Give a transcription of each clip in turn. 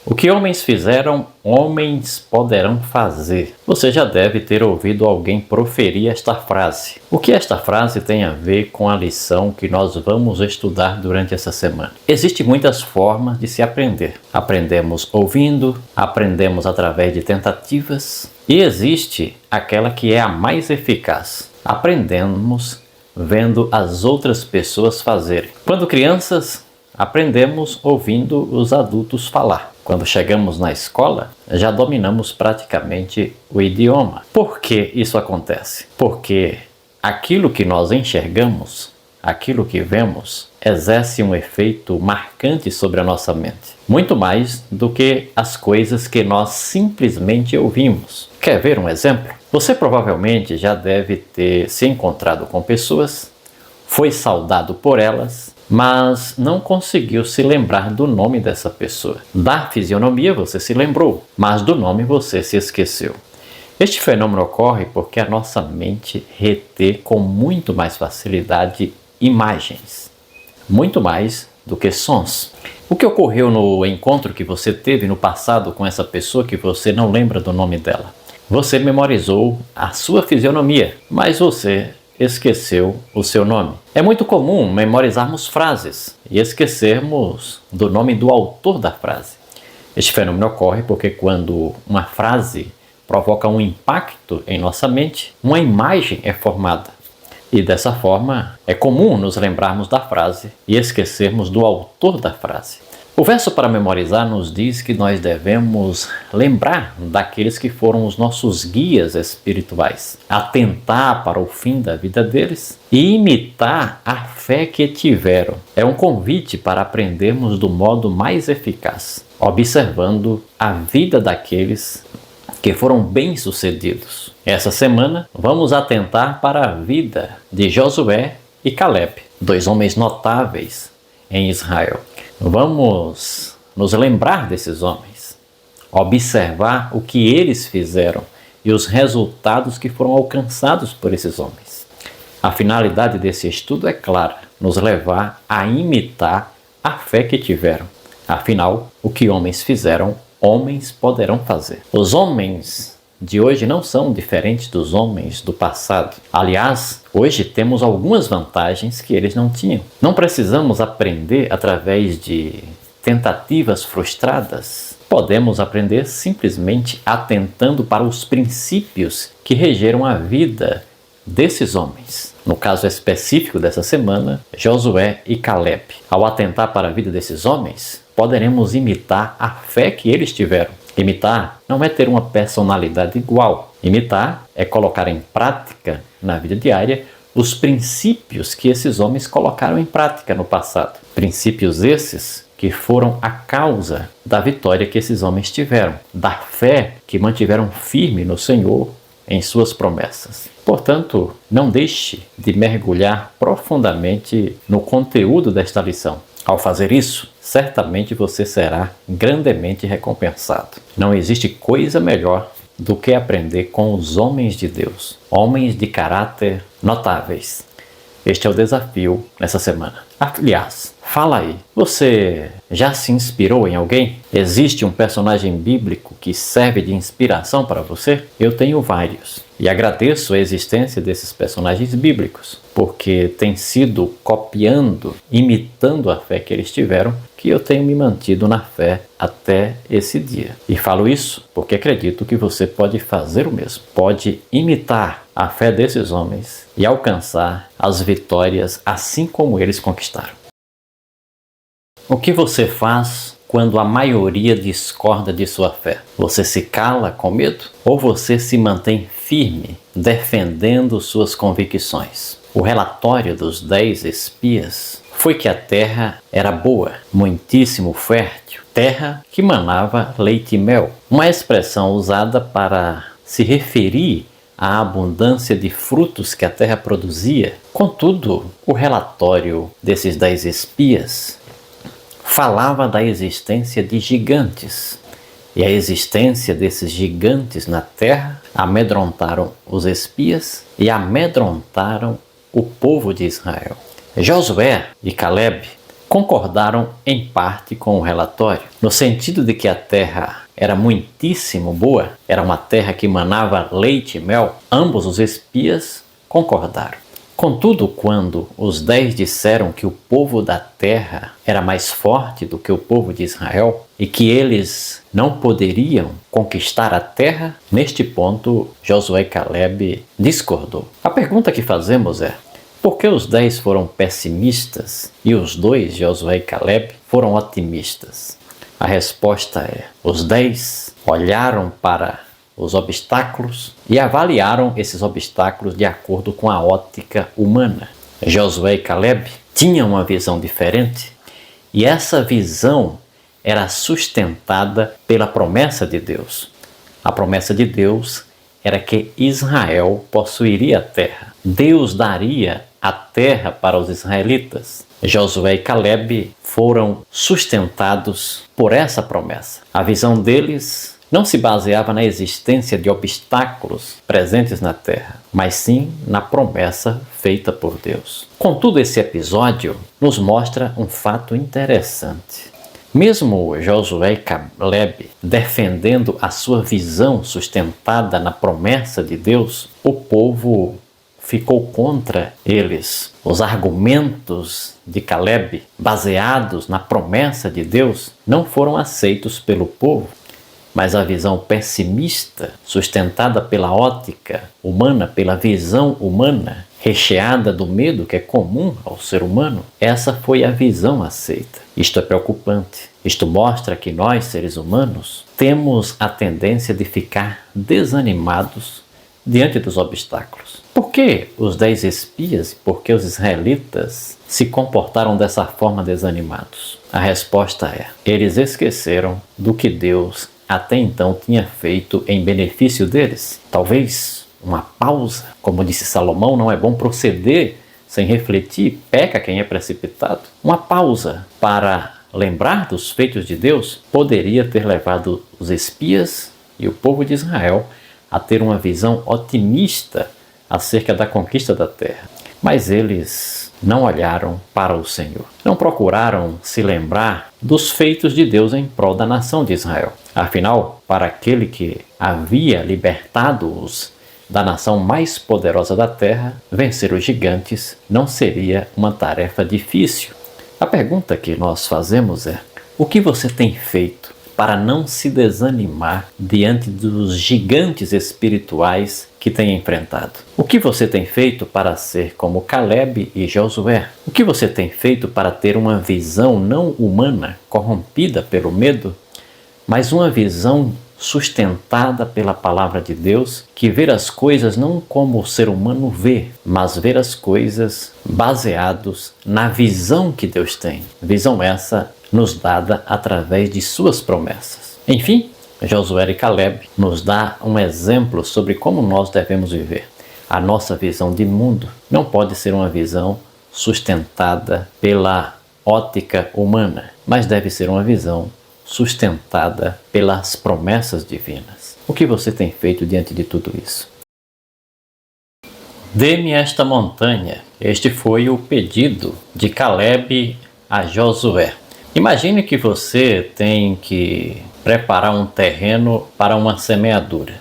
O que homens fizeram, homens poderão fazer. Você já deve ter ouvido alguém proferir esta frase. O que esta frase tem a ver com a lição que nós vamos estudar durante essa semana? Existem muitas formas de se aprender. Aprendemos ouvindo, aprendemos através de tentativas e existe aquela que é a mais eficaz. Aprendemos vendo as outras pessoas fazerem. Quando crianças, aprendemos ouvindo os adultos falar. Quando chegamos na escola, já dominamos praticamente o idioma. Por que isso acontece? Porque aquilo que nós enxergamos, aquilo que vemos, exerce um efeito marcante sobre a nossa mente. Muito mais do que as coisas que nós simplesmente ouvimos. Quer ver um exemplo? Você provavelmente já deve ter se encontrado com pessoas, foi saudado por elas, mas não conseguiu se lembrar do nome dessa pessoa. Da fisionomia você se lembrou, mas do nome você se esqueceu. Este fenômeno ocorre porque a nossa mente retém com muito mais facilidade imagens, muito mais do que sons. O que ocorreu no encontro que você teve no passado com essa pessoa que você não lembra do nome dela? Você memorizou a sua fisionomia, mas você esqueceu o seu nome. É muito comum memorizarmos frases e esquecermos do nome do autor da frase. Este fenômeno ocorre porque quando uma frase provoca um impacto em nossa mente, uma imagem é formada. E dessa forma, é comum nos lembrarmos da frase e esquecermos do autor da frase. O verso para memorizar nos diz que nós devemos lembrar daqueles que foram os nossos guias espirituais, atentar para o fim da vida deles e imitar a fé que tiveram. É um convite para aprendermos do modo mais eficaz, observando a vida daqueles que foram bem-sucedidos. Essa semana vamos atentar para a vida de Josué e Caleb, dois homens notáveis em Israel. Vamos nos lembrar desses homens, observar o que eles fizeram e os resultados que foram alcançados por esses homens. A finalidade desse estudo é clara, nos levar a imitar a fé que tiveram. Afinal, o que homens fizeram, homens poderão fazer. Os homens de hoje não são diferentes dos homens do passado. Aliás, hoje temos algumas vantagens que eles não tinham. Não precisamos aprender através de tentativas frustradas. Podemos aprender simplesmente atentando para os princípios que regeram a vida desses homens. No caso específico dessa semana, Josué e Caleb. Ao atentar para a vida desses homens, poderemos imitar a fé que eles tiveram. Imitar não é ter uma personalidade igual. Imitar é colocar em prática, na vida diária, os princípios que esses homens colocaram em prática no passado. Princípios esses que foram a causa da vitória que esses homens tiveram, da fé que mantiveram firme no Senhor em suas promessas. Portanto, não deixe de mergulhar profundamente no conteúdo desta lição. Ao fazer isso, certamente você será grandemente recompensado. Não existe coisa melhor do que aprender com os homens de Deus, homens de caráter notáveis. Este é o desafio nessa semana. Aliás, fala aí, você já se inspirou em alguém? Existe um personagem bíblico que serve de inspiração para você? Eu tenho vários. E agradeço a existência desses personagens bíblicos, porque tem sido copiando, imitando a fé que eles tiveram, que eu tenho me mantido na fé até esse dia. E falo isso porque acredito que você pode fazer o mesmo. Pode imitar a fé desses homens e alcançar as vitórias assim como eles conquistaram. O que você faz quando a maioria discorda de sua fé? Você se cala com medo ou você se mantém firme, defendendo suas convicções? O relatório dos 10 espias foi que a terra era boa, muitíssimo fértil, terra que manava leite e mel, uma expressão usada para se referir à abundância de frutos que a terra produzia. Contudo, o relatório desses 10 espias falava da existência de gigantes. E a existência desses gigantes na terra amedrontaram os espias e amedrontaram o povo de Israel. Josué e Caleb concordaram em parte com o relatório, no sentido de que a terra era muitíssimo boa, era uma terra que manava leite e mel. Ambos os espias concordaram. Contudo, quando os 10 disseram que o povo da terra era mais forte do que o povo de Israel e que eles não poderiam conquistar a terra, neste ponto Josué e Caleb discordou. A pergunta que fazemos é: por que os 10 foram pessimistas e os 2, Josué e Caleb, foram otimistas? A resposta é: os 10 olharam para os obstáculos e avaliaram esses obstáculos de acordo com a ótica humana. Josué e Caleb tinham uma visão diferente e essa visão era sustentada pela promessa de Deus. A promessa de Deus era que Israel possuiria a terra. Deus daria a terra para os israelitas. Josué e Caleb foram sustentados por essa promessa. A visão deles não se baseava na existência de obstáculos presentes na terra, mas sim na promessa feita por Deus. Contudo, esse episódio nos mostra um fato interessante. Mesmo Josué e Caleb defendendo a sua visão sustentada na promessa de Deus, o povo ficou contra eles. Os argumentos de Caleb, baseados na promessa de Deus, não foram aceitos pelo povo. Mas a visão pessimista, sustentada pela ótica humana, pela visão humana, recheada do medo que é comum ao ser humano, essa foi a visão aceita. Isto é preocupante. Isto mostra que nós, seres humanos, temos a tendência de ficar desanimados diante dos obstáculos. Por que os 10 espias e por que os israelitas se comportaram dessa forma desanimados? A resposta é: eles esqueceram do que Deus até então tinha feito em benefício deles. Talvez uma pausa, como disse Salomão, não é bom proceder sem refletir, peca quem é precipitado. Uma pausa para lembrar dos feitos de Deus poderia ter levado os espias e o povo de Israel a ter uma visão otimista acerca da conquista da terra. Mas eles não olharam para o Senhor. Não procuraram se lembrar dos feitos de Deus em prol da nação de Israel. Afinal, para aquele que havia libertado-os da nação mais poderosa da terra, vencer os gigantes não seria uma tarefa difícil. A pergunta que nós fazemos é: o que você tem feito para não se desanimar diante dos gigantes espirituais que tem enfrentado? O que você tem feito para ser como Caleb e Josué? O que você tem feito para ter uma visão não humana, corrompida pelo medo, mas uma visão sustentada pela palavra de Deus, que vê as coisas não como o ser humano vê, mas vê as coisas baseados na visão que Deus tem. Visão essa nos dada através de suas promessas. Enfim, Josué e Caleb nos dá um exemplo sobre como nós devemos viver. A nossa visão de mundo não pode ser uma visão sustentada pela ótica humana, mas deve ser uma visão sustentada pelas promessas divinas. O que você tem feito diante de tudo isso? Dê-me esta montanha. Este foi o pedido de Caleb a Josué. Imagine que você tem que preparar um terreno para uma semeadura.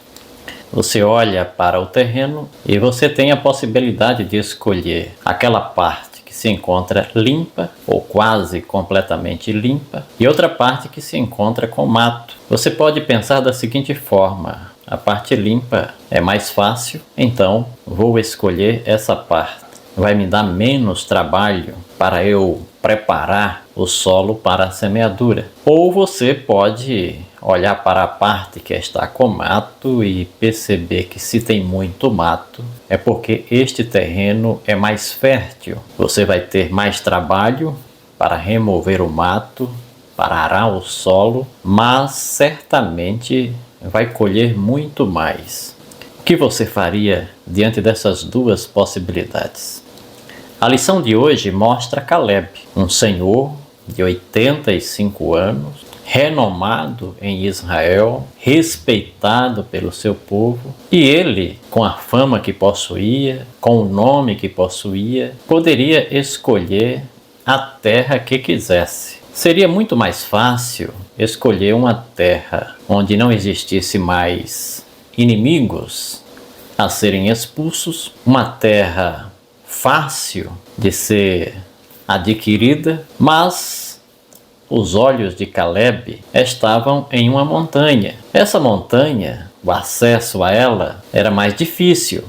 Você olha para o terreno e você tem a possibilidade de escolher aquela parte que se encontra limpa ou quase completamente limpa e outra parte que se encontra com mato. Você pode pensar da seguinte forma: a parte limpa é mais fácil, então vou escolher essa parte. Vai me dar menos trabalho para eu preparar o solo para a semeadura. Ou você pode olhar para a parte que está com mato e perceber que se tem muito mato é porque este terreno é mais fértil. Você vai ter mais trabalho para remover o mato, para arar o solo, mas certamente vai colher muito mais. O que você faria diante dessas duas possibilidades? A lição de hoje mostra Caleb, um senhor de 85 anos, renomado em Israel, respeitado pelo seu povo, e ele, com a fama que possuía, com o nome que possuía, poderia escolher a terra que quisesse. Seria muito mais fácil escolher uma terra onde não existisse mais inimigos a serem expulsos, uma terra fácil de ser adquirida, mas os olhos de Caleb estavam em uma montanha. Essa montanha, o acesso a ela era mais difícil,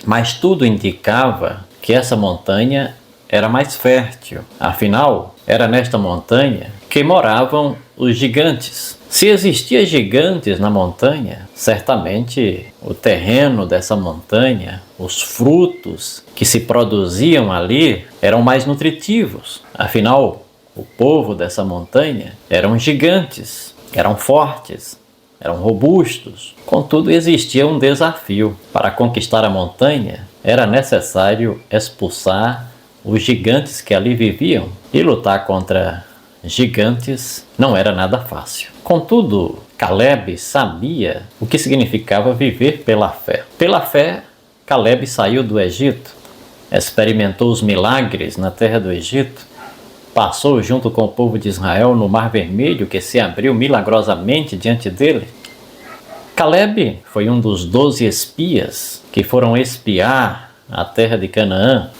mas tudo indicava que essa montanha era mais fértil. Afinal, era nesta montanha que moravam os gigantes. Se existiam gigantes na montanha, certamente o terreno dessa montanha, os frutos que se produziam ali eram mais nutritivos. Afinal, o povo dessa montanha eram gigantes, eram fortes, eram robustos. Contudo, existia um desafio. Para conquistar a montanha, era necessário expulsar os gigantes que ali viviam, e lutar contra gigantes não era nada fácil. Contudo, Caleb sabia o que significava viver pela fé. Pela fé, Caleb saiu do Egito, experimentou os milagres na terra do Egito, passou junto com o povo de Israel no Mar Vermelho, que se abriu milagrosamente diante dele. Caleb foi um dos 12 espias que foram espiar a terra de Canaã.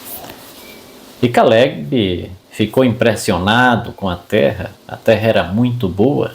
E Caleb ficou impressionado com a terra era muito boa.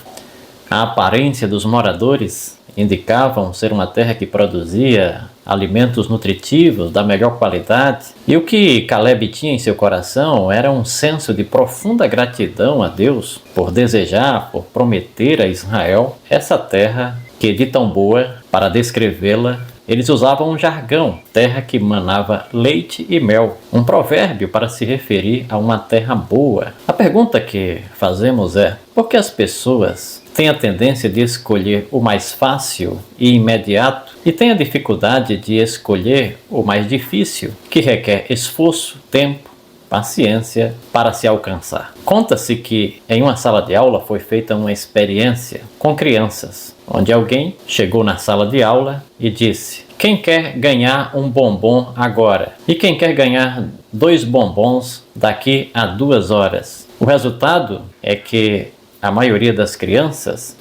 A aparência dos moradores indicavam ser uma terra que produzia alimentos nutritivos da melhor qualidade. E o que Caleb tinha em seu coração era um senso de profunda gratidão a Deus por desejar, por prometer a Israel essa terra que, de tão boa, para descrevê-la, eles usavam um jargão, terra que manava leite e mel, um provérbio para se referir a uma terra boa. A pergunta que fazemos é: por que as pessoas têm a tendência de escolher o mais fácil e imediato e têm a dificuldade de escolher o mais difícil, que requer esforço, tempo, paciência para se alcançar? Conta-se que em uma sala de aula foi feita uma experiência com crianças, onde alguém chegou na sala de aula e disse: quem quer ganhar um bombom agora? E quem quer ganhar 2 bombons daqui a 2 horas? O resultado é que a maioria das crianças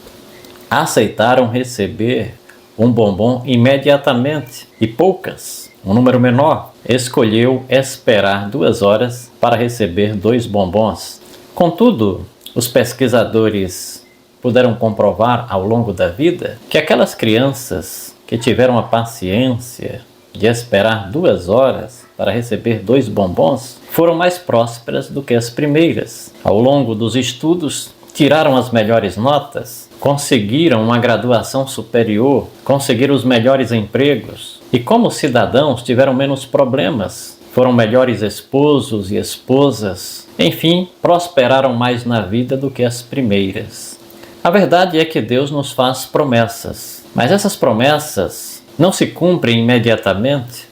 aceitaram receber um bombom imediatamente e poucas, um número menor, escolheu esperar 2 horas para receber 2 bombons. Contudo, os pesquisadores puderam comprovar ao longo da vida que aquelas crianças que tiveram a paciência de esperar 2 horas para receber 2 bombons foram mais prósperas do que as primeiras. Ao longo dos estudos, tiraram as melhores notas, conseguiram uma graduação superior, conseguiram os melhores empregos e, como cidadãos, tiveram menos problemas, foram melhores esposos e esposas, enfim, prosperaram mais na vida do que as primeiras. A verdade é que Deus nos faz promessas, mas essas promessas não se cumprem imediatamente.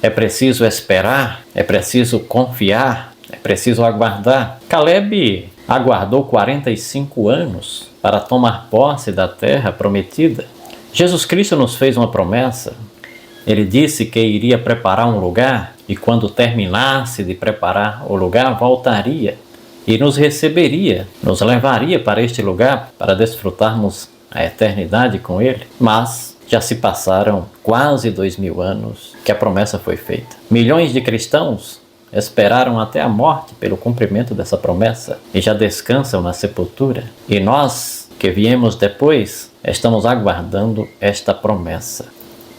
É preciso esperar, é preciso confiar, é preciso aguardar. Caleb aguardou 45 anos para tomar posse da terra prometida. Jesus Cristo nos fez uma promessa. Ele disse que iria preparar um lugar e, quando terminasse de preparar o lugar, voltaria e nos receberia, nos levaria para este lugar para desfrutarmos a eternidade com Ele. Mas já se passaram quase 2000 anos que a promessa foi feita. Milhões de cristãos esperaram até a morte pelo cumprimento dessa promessa e já descansam na sepultura. E nós, que viemos depois, estamos aguardando esta promessa.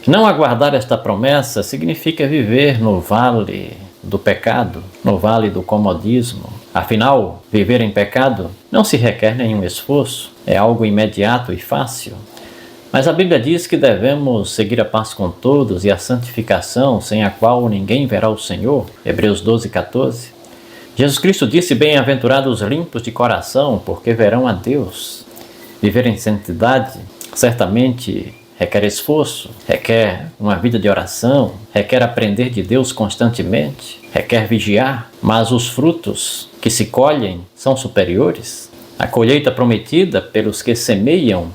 Não aguardar esta promessa significa viver no vale do pecado, no vale do comodismo. Afinal, viver em pecado não se requer nenhum esforço, é algo imediato e fácil. Mas a Bíblia diz que devemos seguir a paz com todos e a santificação, sem a qual ninguém verá o Senhor. Hebreus 12:14. Jesus Cristo disse: bem-aventurados os limpos de coração, porque verão a Deus. Viver em santidade certamente requer esforço, requer uma vida de oração, requer aprender de Deus constantemente, requer vigiar, mas os frutos que se colhem são superiores. A colheita prometida pelos que semeiam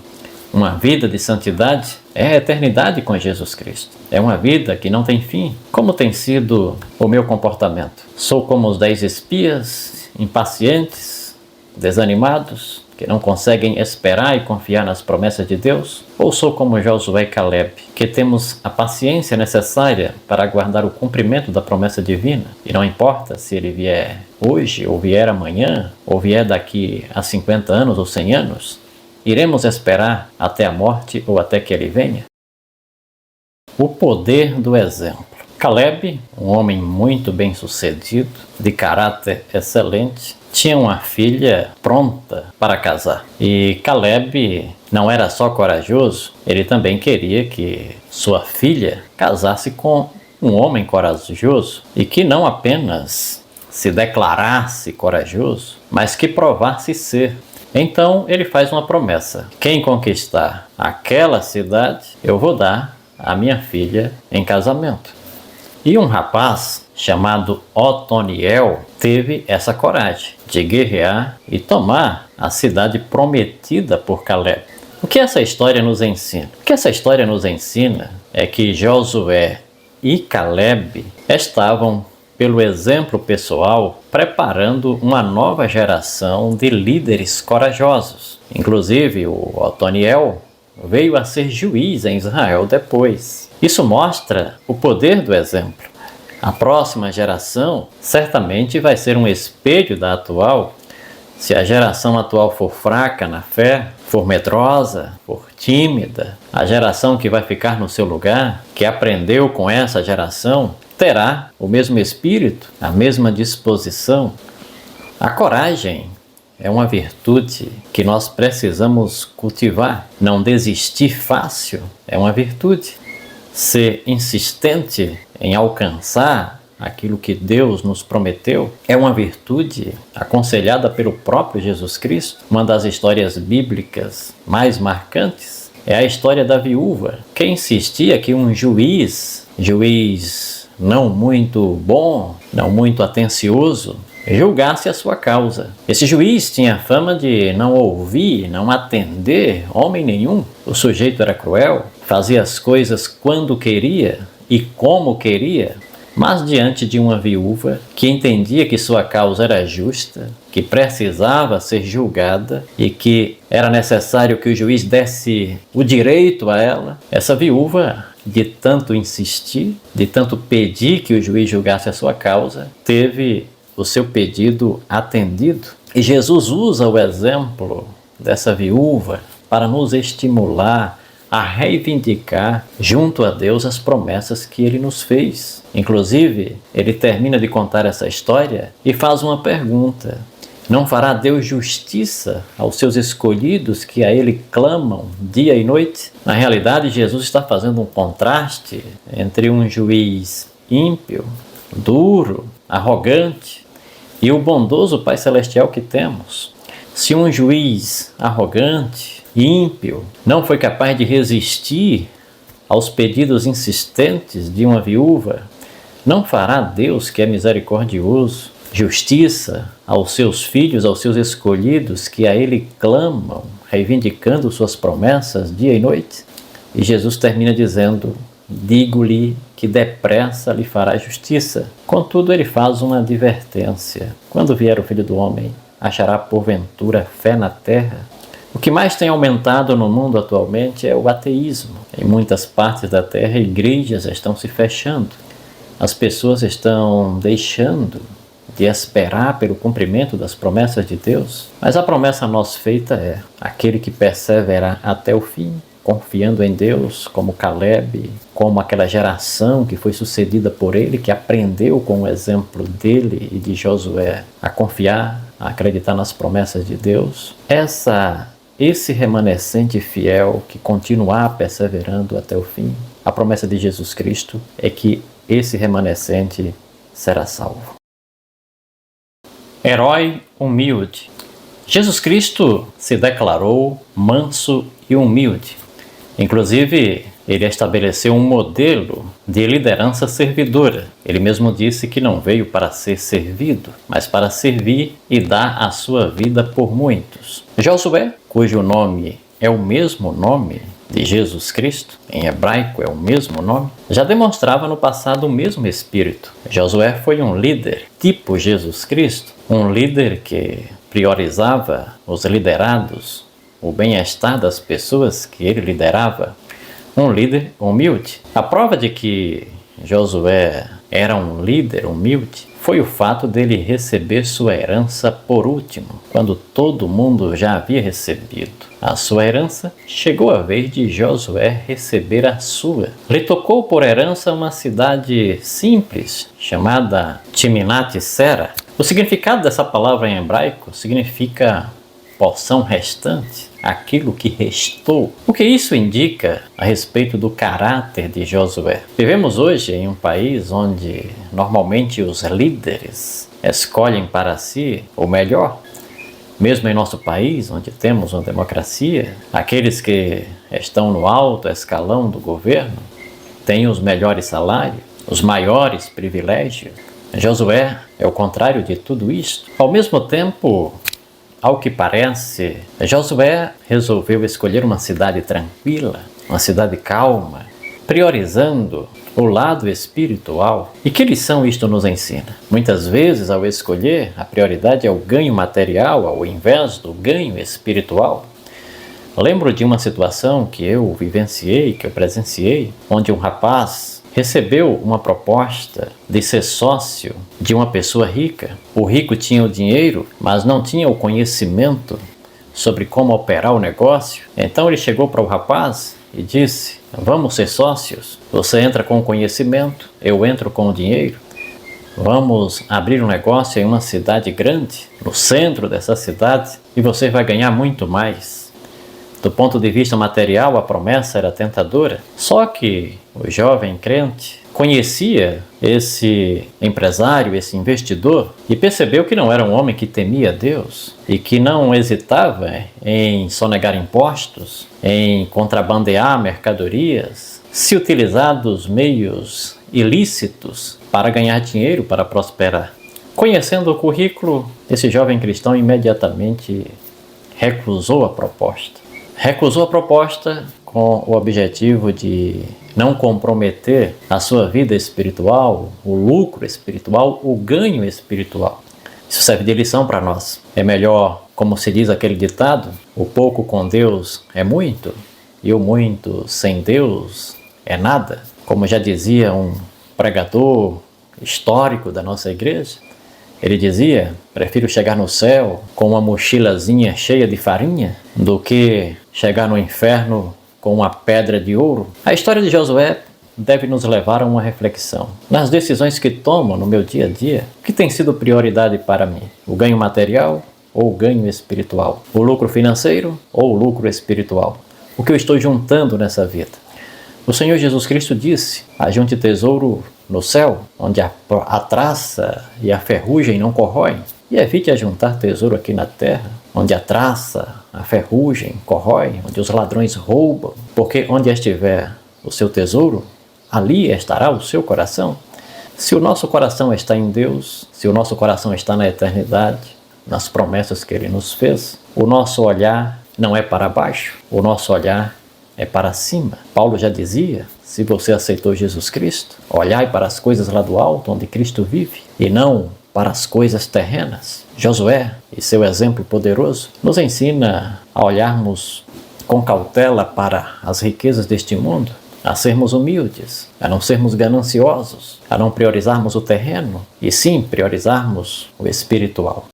uma vida de santidade é a eternidade com Jesus Cristo. É uma vida que não tem fim. Como tem sido o meu comportamento? Sou como os 10 espias impacientes, desanimados, que não conseguem esperar e confiar nas promessas de Deus? Ou sou como Josué e Caleb, que temos a paciência necessária para aguardar o cumprimento da promessa divina? E não importa se ele vier hoje, ou vier amanhã, ou vier daqui a 50 anos ou 100 anos, iremos esperar até a morte ou até que ele venha? O poder do exemplo. Caleb, um homem muito bem sucedido, de caráter excelente, tinha uma filha pronta para casar. E Caleb não era só corajoso, ele também queria que sua filha casasse com um homem corajoso e que não apenas se declarasse corajoso, mas que provasse ser. Então ele faz uma promessa: quem conquistar aquela cidade, eu vou dar a minha filha em casamento. E um rapaz chamado Otoniel teve essa coragem de guerrear e tomar a cidade prometida por Caleb. O que essa história nos ensina? O que essa história nos ensina é que Josué e Caleb estavam, pelo exemplo pessoal, preparando uma nova geração de líderes corajosos. Inclusive, o Otoniel veio a ser juiz em Israel depois. Isso mostra o poder do exemplo. A próxima geração certamente vai ser um espelho da atual. Se a geração atual for fraca na fé, for medrosa, for tímida, a geração que vai ficar no seu lugar, que aprendeu com essa geração, terá o mesmo espírito, a mesma disposição. A coragem é uma virtude que nós precisamos cultivar. Não desistir fácil é uma virtude. Ser insistente em alcançar aquilo que Deus nos prometeu é uma virtude aconselhada pelo próprio Jesus Cristo. Uma das histórias bíblicas mais marcantes é a história da viúva, que insistia que um juiz não muito bom, não muito atencioso, julgasse a sua causa. Esse juiz tinha fama de não ouvir, não atender homem nenhum. O sujeito era cruel, fazia as coisas quando queria e como queria, mas diante de uma viúva que entendia que sua causa era justa, que precisava ser julgada e que era necessário que o juiz desse o direito a ela, essa viúva, de tanto insistir, de tanto pedir que o juiz julgasse a sua causa, teve o seu pedido atendido. E Jesus usa o exemplo dessa viúva para nos estimular a reivindicar junto a Deus as promessas que Ele nos fez. Inclusive, ele termina de contar essa história e faz uma pergunta: não fará Deus justiça aos seus escolhidos que a Ele clamam dia e noite? Na realidade, Jesus está fazendo um contraste entre um juiz ímpio, duro, arrogante, e o bondoso Pai Celestial que temos. Se um juiz arrogante, ímpio, não foi capaz de resistir aos pedidos insistentes de uma viúva, não fará Deus, que é misericordioso, justiça aos seus filhos, aos seus escolhidos, que a Ele clamam, reivindicando suas promessas dia e noite? E Jesus termina dizendo: digo-lhe que depressa lhe fará justiça. Contudo, ele faz uma advertência: quando vier o Filho do Homem, achará porventura fé na terra? O que mais tem aumentado no mundo atualmente é o ateísmo. Em muitas partes da terra, igrejas estão se fechando. As pessoas estão deixando de esperar pelo cumprimento das promessas de Deus. Mas a promessa a nós feita é: aquele que perseverar até o fim, confiando em Deus, como Caleb, como aquela geração que foi sucedida por ele, que aprendeu com o exemplo dele e de Josué a confiar, a acreditar nas promessas de Deus. Esse remanescente fiel que continuar perseverando até o fim, a promessa de Jesus Cristo é que esse remanescente será salvo. Herói humilde. Jesus Cristo se declarou manso e humilde. Inclusive, ele estabeleceu um modelo de liderança servidora. Ele mesmo disse que não veio para ser servido, mas para servir e dar a sua vida por muitos. Josué, cujo nome é o mesmo nome de Jesus Cristo, em hebraico é o mesmo nome, já demonstrava no passado o mesmo espírito. Josué foi um líder tipo Jesus Cristo, um líder que priorizava os liderados, o bem-estar das pessoas que ele liderava, um líder humilde. A prova de que Josué era um líder humilde foi o fato dele receber sua herança por último, quando todo mundo já havia recebido a sua herança. Chegou a vez de Josué receber a sua. Lhe tocou por herança uma cidade simples chamada Timnat-Sera. O significado dessa palavra em hebraico significa porção restante, aquilo que restou. O que isso indica a respeito do caráter de Josué? Vivemos hoje em um país onde normalmente os líderes escolhem para si o melhor. Mesmo em nosso país, onde temos uma democracia, aqueles que estão no alto escalão do governo têm os melhores salários, os maiores privilégios. Josué é o contrário de tudo isso. Ao mesmo tempo, ao que parece, Josué resolveu escolher uma cidade tranquila, uma cidade calma, priorizando o lado espiritual. E que lição isto nos ensina? Muitas vezes, ao escolher, a prioridade é o ganho material ao invés do ganho espiritual. Lembro de uma situação que eu vivenciei, que eu presenciei, onde um rapaz recebeu uma proposta de ser sócio de uma pessoa rica. O rico tinha o dinheiro, mas não tinha o conhecimento sobre como operar o negócio. Então ele chegou para o rapaz e disse: vamos ser sócios, você entra com o conhecimento, eu entro com o dinheiro. Vamos abrir um negócio em uma cidade grande, no centro dessa cidade, e você vai ganhar muito mais. Do ponto de vista material, a promessa era tentadora, só que o jovem crente conhecia esse empresário, esse investidor, e percebeu que não era um homem que temia Deus e que não hesitava em sonegar impostos, em contrabandear mercadorias, se utilizar dos meios ilícitos para ganhar dinheiro, para prosperar. Conhecendo o currículo, esse jovem cristão imediatamente recusou a proposta. Recusou a proposta com o objetivo de não comprometer a sua vida espiritual, o lucro espiritual, o ganho espiritual. Isso serve de lição para nós. É melhor, como se diz aquele ditado, o pouco com Deus é muito e o muito sem Deus é nada. Como já dizia um pregador histórico da nossa igreja, ele dizia: prefiro chegar no céu com uma mochilazinha cheia de farinha do que chegar no inferno com uma pedra de ouro. A história de Josué deve nos levar a uma reflexão. Nas decisões que tomo no meu dia a dia, o que tem sido prioridade para mim? O ganho material ou o ganho espiritual? O lucro financeiro ou o lucro espiritual? O que eu estou juntando nessa vida? O Senhor Jesus Cristo disse: ajunte tesouro no céu, onde a traça e a ferrugem não corroem, e evite ajuntar tesouro aqui na terra, onde a traça, a ferrugem corrói, onde os ladrões roubam, porque onde estiver o seu tesouro, ali estará o seu coração. Se o nosso coração está em Deus, se o nosso coração está na eternidade, nas promessas que Ele nos fez, o nosso olhar não é para baixo, o nosso olhar é para cima. Paulo já dizia: se você aceitou Jesus Cristo, olhai para as coisas lá do alto, onde Cristo vive, e não para as coisas terrenas. Josué e seu exemplo poderoso nos ensina a olharmos com cautela para as riquezas deste mundo, a sermos humildes, a não sermos gananciosos, a não priorizarmos o terreno, e sim priorizarmos o espiritual.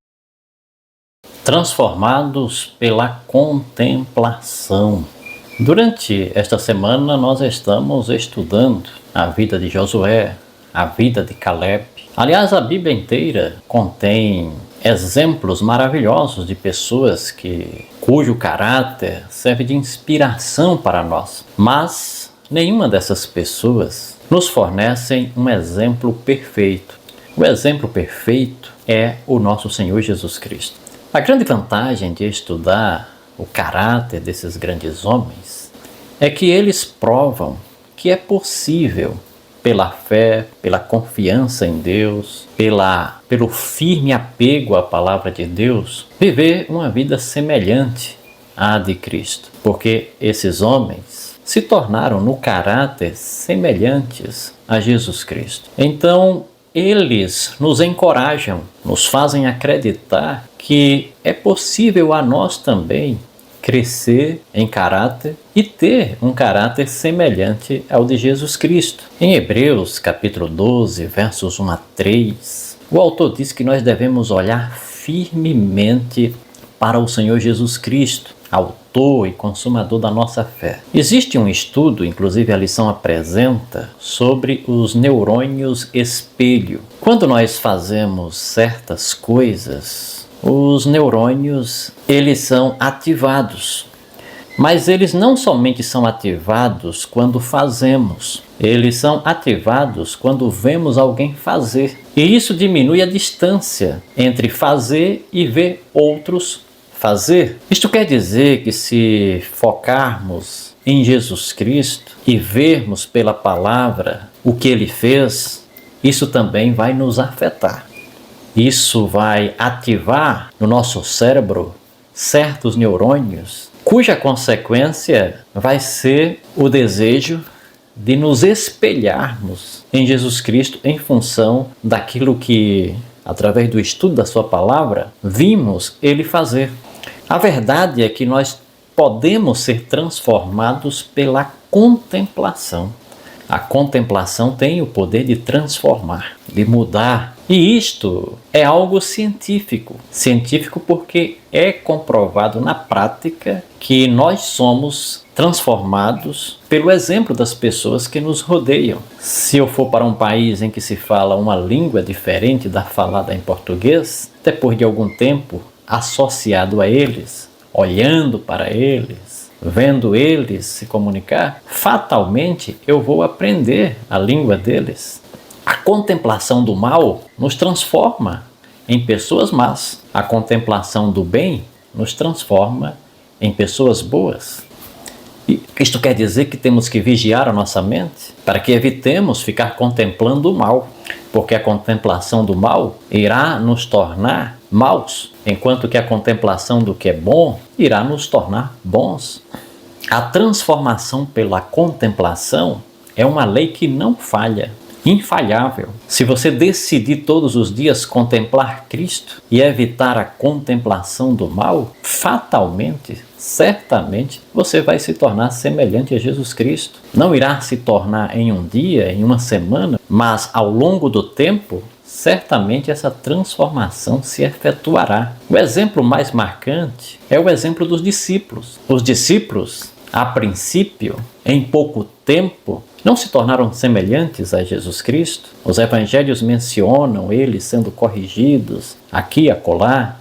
Transformados pela contemplação. Durante esta semana nós estamos estudando a vida de Josué, a vida de Caleb. Aliás, a Bíblia inteira contém exemplos maravilhosos de pessoas cujo caráter serve de inspiração para nós. Mas nenhuma dessas pessoas nos fornecem um exemplo perfeito. O exemplo perfeito é o nosso Senhor Jesus Cristo. A grande vantagem de estudar o caráter desses grandes homens é que eles provam que é possível, pela fé, pela confiança em Deus, pelo firme apego à palavra de Deus, viver uma vida semelhante à de Cristo. Porque esses homens se tornaram no caráter semelhantes a Jesus Cristo. Então, eles nos encorajam, nos fazem acreditar que é possível a nós também crescer em caráter e ter um caráter semelhante ao de Jesus Cristo. Em Hebreus capítulo 12, versos 1 a 3, o autor diz que nós devemos olhar firmemente para o Senhor Jesus Cristo, autor e consumador da nossa fé. Existe um estudo, inclusive a lição apresenta, sobre os neurônios espelho. Quando nós fazemos certas coisas, os neurônios, eles são ativados. Mas eles não somente são ativados quando fazemos, eles são ativados quando vemos alguém fazer. E isso diminui a distância entre fazer e ver outros fazer. Isto quer dizer que se focarmos em Jesus Cristo e vermos pela palavra o que Ele fez, isso também vai nos afetar. Isso vai ativar no nosso cérebro certos neurônios, cuja consequência vai ser o desejo de nos espelharmos em Jesus Cristo em função daquilo que, através do estudo da sua palavra, vimos Ele fazer. A verdade é que nós podemos ser transformados pela contemplação. A contemplação tem o poder de transformar, de mudar. E isto é algo científico. Científico porque é comprovado na prática que nós somos transformados pelo exemplo das pessoas que nos rodeiam. Se eu for para um país em que se fala uma língua diferente da falada em português, depois de algum tempo associado a eles, olhando para eles, vendo eles se comunicar, fatalmente eu vou aprender a língua deles. A contemplação do mal nos transforma em pessoas más. A contemplação do bem nos transforma em pessoas boas. E isto quer dizer que temos que vigiar a nossa mente para que evitemos ficar contemplando o mal, porque a contemplação do mal irá nos tornar maus, enquanto que a contemplação do que é bom irá nos tornar bons. A transformação pela contemplação é uma lei que não falha, infalhável. Se você decidir todos os dias contemplar Cristo e evitar a contemplação do mal, fatalmente, certamente, você vai se tornar semelhante a Jesus Cristo. Não irá se tornar em um dia, em uma semana, mas ao longo do tempo, certamente essa transformação se efetuará. O exemplo mais marcante é o exemplo dos discípulos. Os discípulos, a princípio, em pouco tempo, não se tornaram semelhantes a Jesus Cristo. Os evangelhos mencionam eles sendo corrigidos aqui e acolá,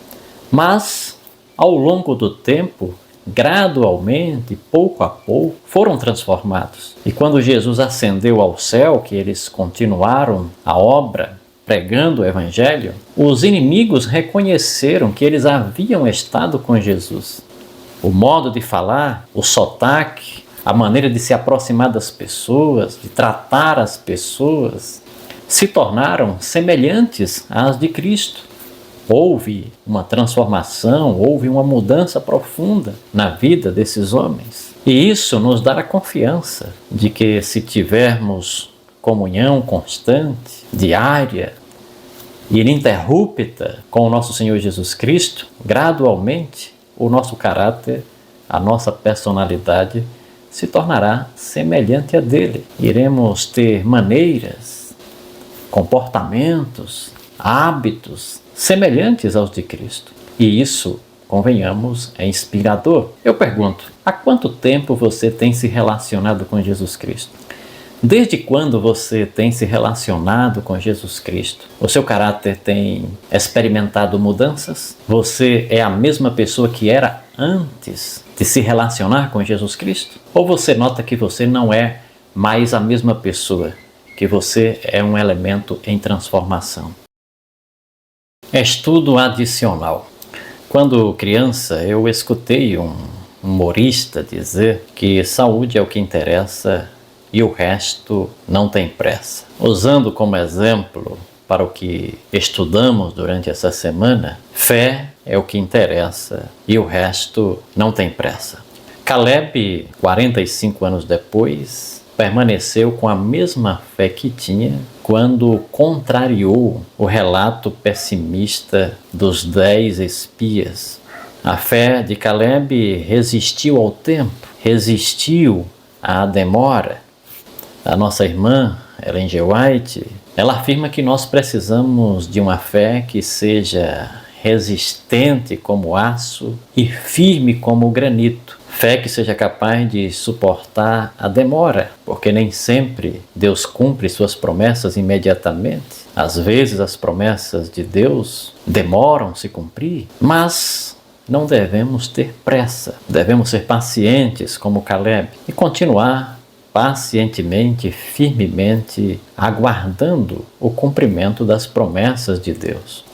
mas ao longo do tempo, gradualmente, pouco a pouco, foram transformados. E quando Jesus ascendeu ao céu, que eles continuaram a obra pregando o evangelho, os inimigos reconheceram que eles haviam estado com Jesus. O modo de falar, o sotaque, a maneira de se aproximar das pessoas, de tratar as pessoas, se tornaram semelhantes às de Cristo. Houve uma transformação, houve uma mudança profunda na vida desses homens. E isso nos dá a confiança de que se tivermos comunhão constante, diária e ininterrupta com o nosso Senhor Jesus Cristo, gradualmente o nosso caráter, a nossa personalidade se tornará semelhante a dele. Iremos ter maneiras, comportamentos, hábitos semelhantes aos de Cristo. E isso, convenhamos, é inspirador. Eu pergunto, há quanto tempo você tem se relacionado com Jesus Cristo? Desde quando você tem se relacionado com Jesus Cristo? O seu caráter tem experimentado mudanças? Você é a mesma pessoa que era antes de se relacionar com Jesus Cristo? Ou você nota que você não é mais a mesma pessoa, que você é um elemento em transformação? Estudo adicional. Quando criança, eu escutei um humorista dizer que saúde é o que interessa e o resto não tem pressa. Usando como exemplo para o que estudamos durante essa semana, fé é o que interessa e o resto não tem pressa. Caleb, 45 anos depois, permaneceu com a mesma fé que tinha quando contrariou o relato pessimista dos 10 espias. A fé de Caleb resistiu ao tempo, resistiu à demora. A nossa irmã, Ellen G. White, ela afirma que nós precisamos de uma fé que seja resistente como aço e firme como granito. Fé que seja capaz de suportar a demora, porque nem sempre Deus cumpre suas promessas imediatamente. Às vezes as promessas de Deus demoram a se cumprir, mas não devemos ter pressa. Devemos ser pacientes como Caleb e continuar pacientemente, firmemente, aguardando o cumprimento das promessas de Deus.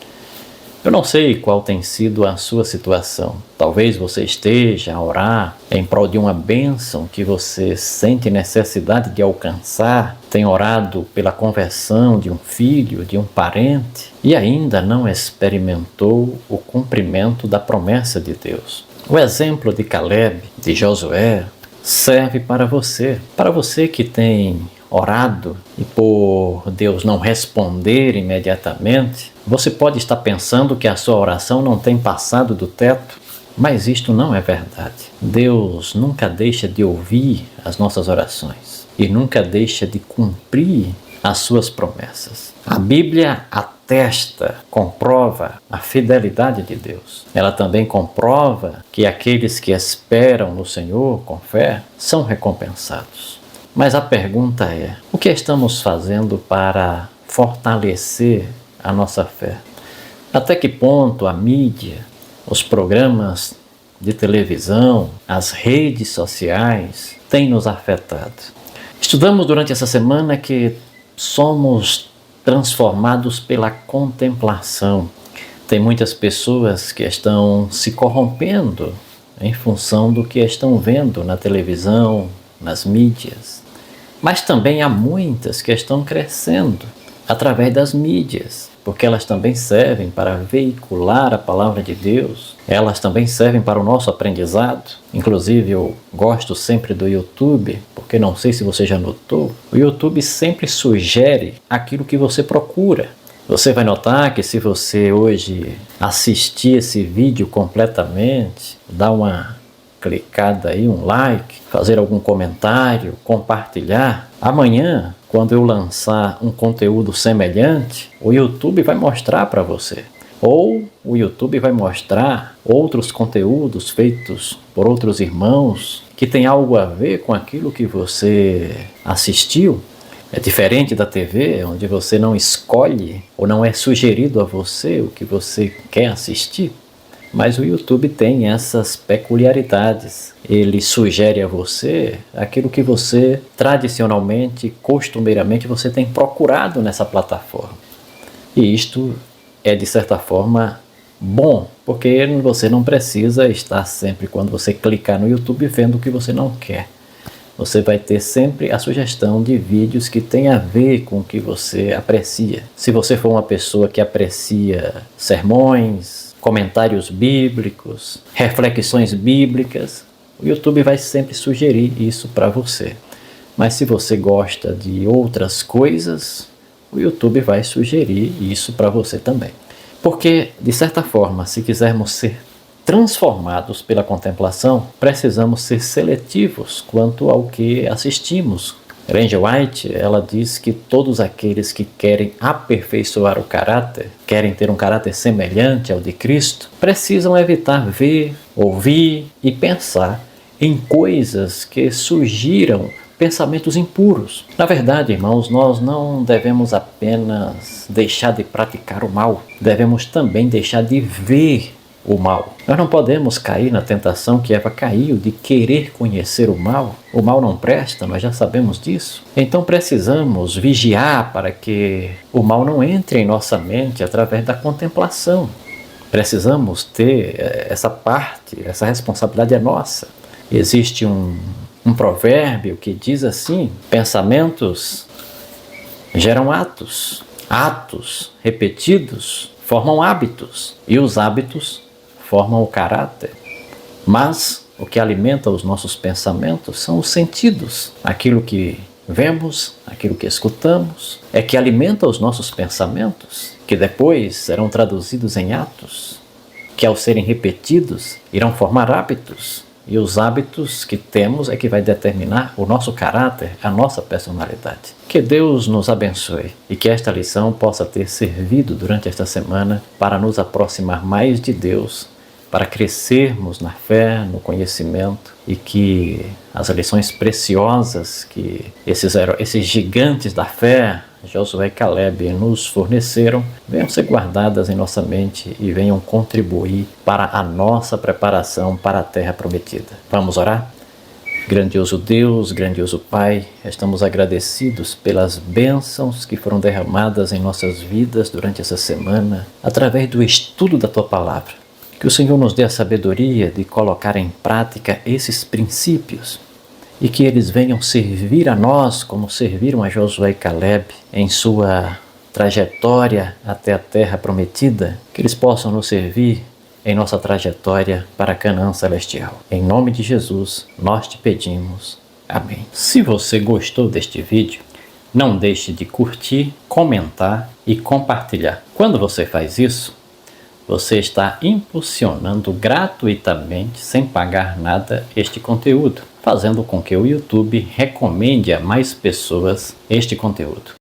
Eu não sei qual tem sido a sua situação. Talvez você esteja a orar em prol de uma bênção que você sente necessidade de alcançar. Tem orado pela conversão de um filho, de um parente e ainda não experimentou o cumprimento da promessa de Deus. O exemplo de Caleb, de Josué, serve para você que tem orado e por Deus não responder imediatamente, você pode estar pensando que a sua oração não tem passado do teto, mas isto não é verdade. Deus nunca deixa de ouvir as nossas orações e nunca deixa de cumprir as suas promessas. A Bíblia atesta, comprova a fidelidade de Deus. Ela também comprova que aqueles que esperam no Senhor com fé são recompensados. Mas a pergunta é, o que estamos fazendo para fortalecer a nossa fé? Até que ponto a mídia, os programas de televisão, as redes sociais têm nos afetado? Estudamos durante essa semana que somos transformados pela contemplação. Tem muitas pessoas que estão se corrompendo em função do que estão vendo na televisão, nas mídias. Mas também há muitas que estão crescendo através das mídias, porque elas também servem para veicular a palavra de Deus, elas também servem para o nosso aprendizado. Inclusive eu gosto sempre do YouTube, porque não sei se você já notou, o YouTube sempre sugere aquilo que você procura. Você vai notar que se você hoje assistir esse vídeo completamente, dá uma clicada aí, um like, fazer algum comentário, compartilhar, amanhã, quando eu lançar um conteúdo semelhante, o YouTube vai mostrar para você. Ou o YouTube vai mostrar outros conteúdos feitos por outros irmãos que tem algo a ver com aquilo que você assistiu. É diferente da TV, onde você não escolhe ou não é sugerido a você o que você quer assistir. Mas o YouTube tem essas peculiaridades. Ele sugere a você aquilo que você tradicionalmente, costumeiramente, você tem procurado nessa plataforma. E isto é, de certa forma, bom, porque você não precisa estar sempre, quando você clicar no YouTube, vendo o que você não quer. Você vai ter sempre a sugestão de vídeos que tem a ver com o que você aprecia. Se você for uma pessoa que aprecia sermões, comentários bíblicos, reflexões bíblicas, o YouTube vai sempre sugerir isso para você. Mas se você gosta de outras coisas, o YouTube vai sugerir isso para você também. Porque, de certa forma, se quisermos ser transformados pela contemplação, precisamos ser seletivos quanto ao que assistimos. Ellen G. White, ela diz que todos aqueles que querem aperfeiçoar o caráter, querem ter um caráter semelhante ao de Cristo, precisam evitar ver, ouvir e pensar em coisas que sugiram pensamentos impuros. Na verdade, irmãos, nós não devemos apenas deixar de praticar o mal, devemos também deixar de ver o mal. Nós não podemos cair na tentação que Eva caiu de querer conhecer o mal. O mal não presta, nós já sabemos disso. Então precisamos vigiar para que o mal não entre em nossa mente através da contemplação. Precisamos ter essa parte, essa responsabilidade é nossa. Existe um provérbio que diz assim: pensamentos geram atos, atos repetidos formam hábitos, e os hábitos formam o caráter. Mas O que alimenta os nossos pensamentos são os sentidos. Aquilo que vemos, aquilo que escutamos, é que alimenta os nossos pensamentos, que depois serão traduzidos em atos, que ao serem repetidos irão formar hábitos. E os hábitos que temos é que vai determinar o nosso caráter, a nossa personalidade. Que Deus nos abençoe e que esta lição possa ter servido durante esta semana para nos aproximar mais de Deus, para crescermos na fé, no conhecimento, e que as lições preciosas que esses gigantes da fé, Josué e Caleb, nos forneceram, venham ser guardadas em nossa mente e venham contribuir para a nossa preparação para a terra prometida. Vamos orar? Grandioso Deus, grandioso Pai, estamos agradecidos pelas bênçãos que foram derramadas em nossas vidas durante essa semana, através do estudo da Tua Palavra. Que o Senhor nos dê a sabedoria de colocar em prática esses princípios e que eles venham servir a nós como serviram a Josué e Caleb em sua trajetória até a terra prometida, que eles possam nos servir em nossa trajetória para Canaã celestial. Em nome de Jesus, nós te pedimos. Amém. Se você gostou deste vídeo, não deixe de curtir, comentar e compartilhar. Quando você faz isso, você está impulsionando gratuitamente, sem pagar nada, este conteúdo, fazendo com que o YouTube recomende a mais pessoas este conteúdo.